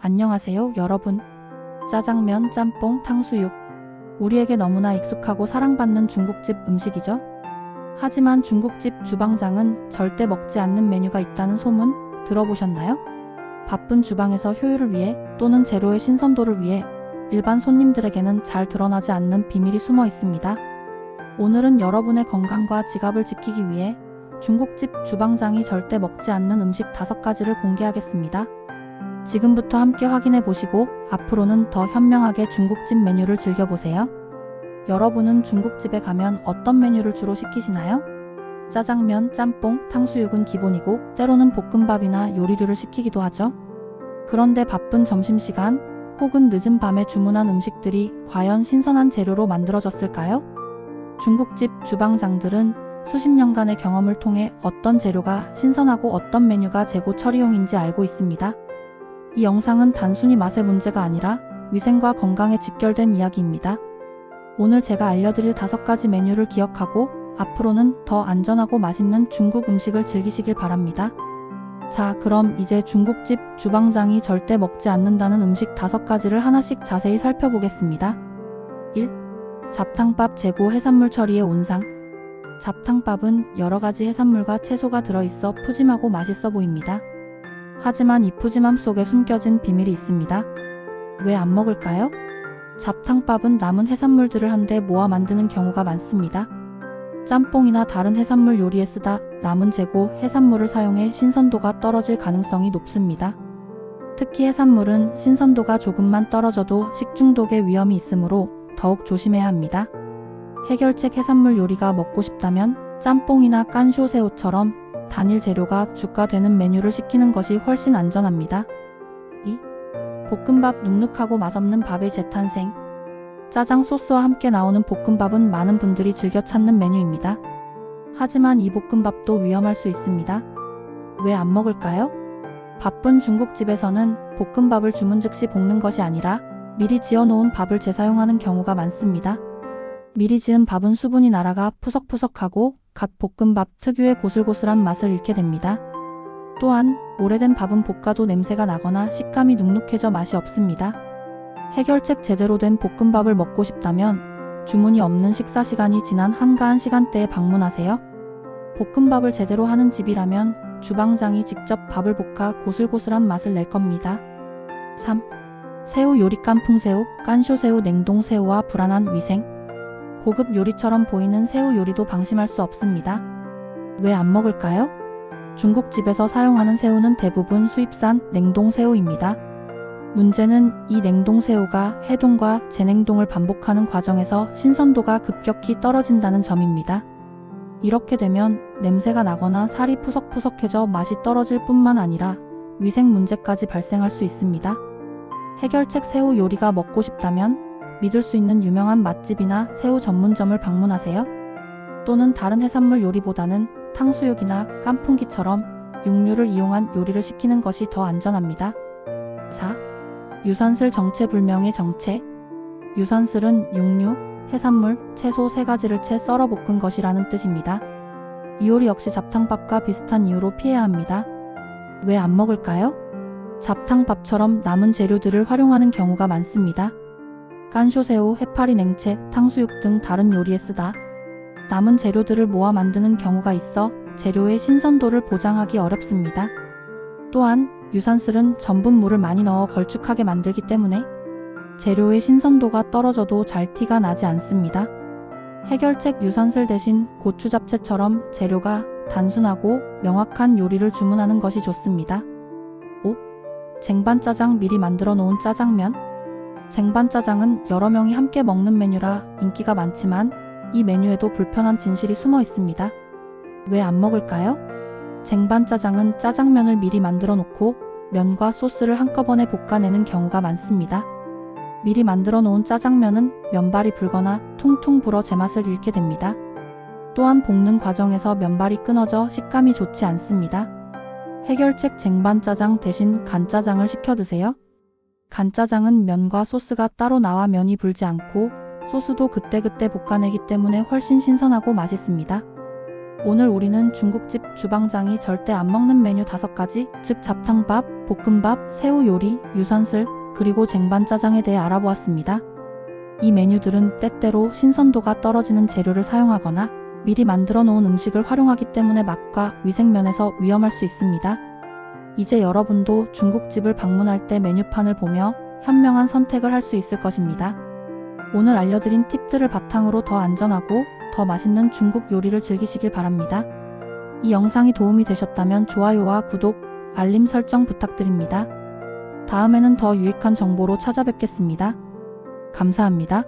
안녕하세요, 여러분. 짜장면, 짬뽕, 탕수육. 우리에게 너무나 익숙하고 사랑받는 중국집 음식이죠. 하지만 중국집 주방장은 절대 먹지 않는 메뉴가 있다는 소문 들어보셨나요? 바쁜 주방에서 효율을 위해 또는 재료의 신선도를 위해 일반 손님들에게는 잘 드러나지 않는 비밀이 숨어 있습니다. 오늘은 여러분의 건강과 지갑을 지키기 위해 중국집 주방장이 절대 먹지 않는 음식 5가지를 공개하겠습니다. 지금부터 함께 확인해 보시고 앞으로는 더 현명하게 중국집 메뉴를 즐겨보세요. 여러분은 중국집에 가면 어떤 메뉴를 주로 시키시나요? 짜장면, 짬뽕, 탕수육은 기본이고 때로는 볶음밥이나 요리류를 시키기도 하죠. 그런데 바쁜 점심시간 혹은 늦은 밤에 주문한 음식들이 과연 신선한 재료로 만들어졌을까요? 중국집 주방장들은 수십 년간의 경험을 통해 어떤 재료가 신선하고 어떤 메뉴가 재고 처리용인지 알고 있습니다. 이 영상은 단순히 맛의 문제가 아니라 위생과 건강에 직결된 이야기입니다. 오늘 제가 알려드릴 5가지 메뉴를 기억하고 앞으로는 더 안전하고 맛있는 중국 음식을 즐기시길 바랍니다. 자, 그럼 이제 중국집 주방장이 절대 먹지 않는다는 음식 5가지를 하나씩 자세히 살펴보겠습니다. 1. 잡탕밥 재고 해산물 처리의 온상. 잡탕밥은 여러가지 해산물과 채소가 들어있어 푸짐하고 맛있어 보입니다. 하지만 이 푸짐함 속에 숨겨진 비밀이 있습니다. 왜 안 먹을까요? 잡탕밥은 남은 해산물들을 한데 모아 만드는 경우가 많습니다. 짬뽕이나 다른 해산물 요리에 쓰다 남은 재고 해산물을 사용해 신선도가 떨어질 가능성이 높습니다. 특히 해산물은 신선도가 조금만 떨어져도 식중독의 위험이 있으므로 더욱 조심해야 합니다. 해결책 해산물 요리가 먹고 싶다면 짬뽕이나 깐쇼새우처럼 단일 재료가 주가 되는 메뉴를 시키는 것이 훨씬 안전합니다. 2. 볶음밥 눅눅하고 맛없는 밥의 재탄생. 짜장 소스와 함께 나오는 볶음밥은 많은 분들이 즐겨 찾는 메뉴입니다. 하지만 이 볶음밥도 위험할 수 있습니다. 왜 안 먹을까요? 바쁜 중국집에서는 볶음밥을 주문 즉시 볶는 것이 아니라 미리 지어놓은 밥을 재사용하는 경우가 많습니다. 미리 지은 밥은 수분이 날아가 푸석푸석하고 갓 볶음밥 특유의 고슬고슬한 맛을 잃게 됩니다. 또한 오래된 밥은 볶아도 냄새가 나거나 식감이 눅눅해져 맛이 없습니다. 해결책 제대로 된 볶음밥을 먹고 싶다면 주문이 없는 식사 시간이 지난 한가한 시간대에 방문하세요. 볶음밥을 제대로 하는 집이라면 주방장이 직접 밥을 볶아 고슬고슬한 맛을 낼 겁니다. 3. 새우 요리 깐풍새우, 깐쇼새우 냉동새우와 불안한 위생. 고급 요리처럼 보이는 새우 요리도 방심할 수 없습니다. 왜 안 먹을까요? 중국집에서 사용하는 새우는 대부분 수입산 냉동새우입니다. 문제는 이 냉동새우가 해동과 재냉동을 반복하는 과정에서 신선도가 급격히 떨어진다는 점입니다. 이렇게 되면 냄새가 나거나 살이 푸석푸석해져 맛이 떨어질 뿐만 아니라 위생 문제까지 발생할 수 있습니다. 해결책 새우 요리가 먹고 싶다면 믿을 수 있는 유명한 맛집이나 새우 전문점을 방문하세요. 또는 다른 해산물 요리보다는 탕수육이나 깐풍기처럼 육류를 이용한 요리를 시키는 것이 더 안전합니다. 4. 유산슬 정체불명의 정체. 유산슬은 육류, 해산물, 채소 3가지를 채 썰어 볶은 것이라는 뜻입니다. 이 요리 역시 잡탕밥과 비슷한 이유로 피해야 합니다. 왜 안 먹을까요? 잡탕밥처럼 남은 재료들을 활용하는 경우가 많습니다. 깐쇼새우, 해파리 냉채, 탕수육 등 다른 요리에 쓰다 남은 재료들을 모아 만드는 경우가 있어 재료의 신선도를 보장하기 어렵습니다. 또한 유산슬은 전분물을 많이 넣어 걸쭉하게 만들기 때문에 재료의 신선도가 떨어져도 잘 티가 나지 않습니다. 해결책 유산슬 대신 고추 잡채처럼 재료가 단순하고 명확한 요리를 주문하는 것이 좋습니다. 5. 쟁반짜장 미리 만들어 놓은 짜장면. 쟁반짜장은 여러 명이 함께 먹는 메뉴라 인기가 많지만 이 메뉴에도 불편한 진실이 숨어 있습니다. 왜 안 먹을까요? 쟁반짜장은 짜장면을 미리 만들어 놓고 면과 소스를 한꺼번에 볶아내는 경우가 많습니다. 미리 만들어 놓은 짜장면은 면발이 불거나 퉁퉁 불어 제맛을 잃게 됩니다. 또한 볶는 과정에서 면발이 끊어져 식감이 좋지 않습니다. 해결책 쟁반짜장 대신 간짜장을 시켜 드세요. 간짜장은 면과 소스가 따로 나와 면이 불지 않고 소스도 그때그때 볶아내기 때문에 훨씬 신선하고 맛있습니다. 오늘 우리는 중국집 주방장이 절대 안 먹는 메뉴 5가지, 즉 잡탕밥, 볶음밥, 새우 요리, 유산슬, 그리고 쟁반 짜장에 대해 알아보았습니다. 이 메뉴들은 때때로 신선도가 떨어지는 재료를 사용하거나 미리 만들어 놓은 음식을 활용하기 때문에 맛과 위생 면에서 위험할 수 있습니다. 이제 여러분도 중국집을 방문할 때 메뉴판을 보며 현명한 선택을 할 수 있을 것입니다. 오늘 알려드린 팁들을 바탕으로 더 안전하고 더 맛있는 중국 요리를 즐기시길 바랍니다. 이 영상이 도움이 되셨다면 좋아요와 구독, 알림 설정 부탁드립니다. 다음에는 더 유익한 정보로 찾아뵙겠습니다. 감사합니다.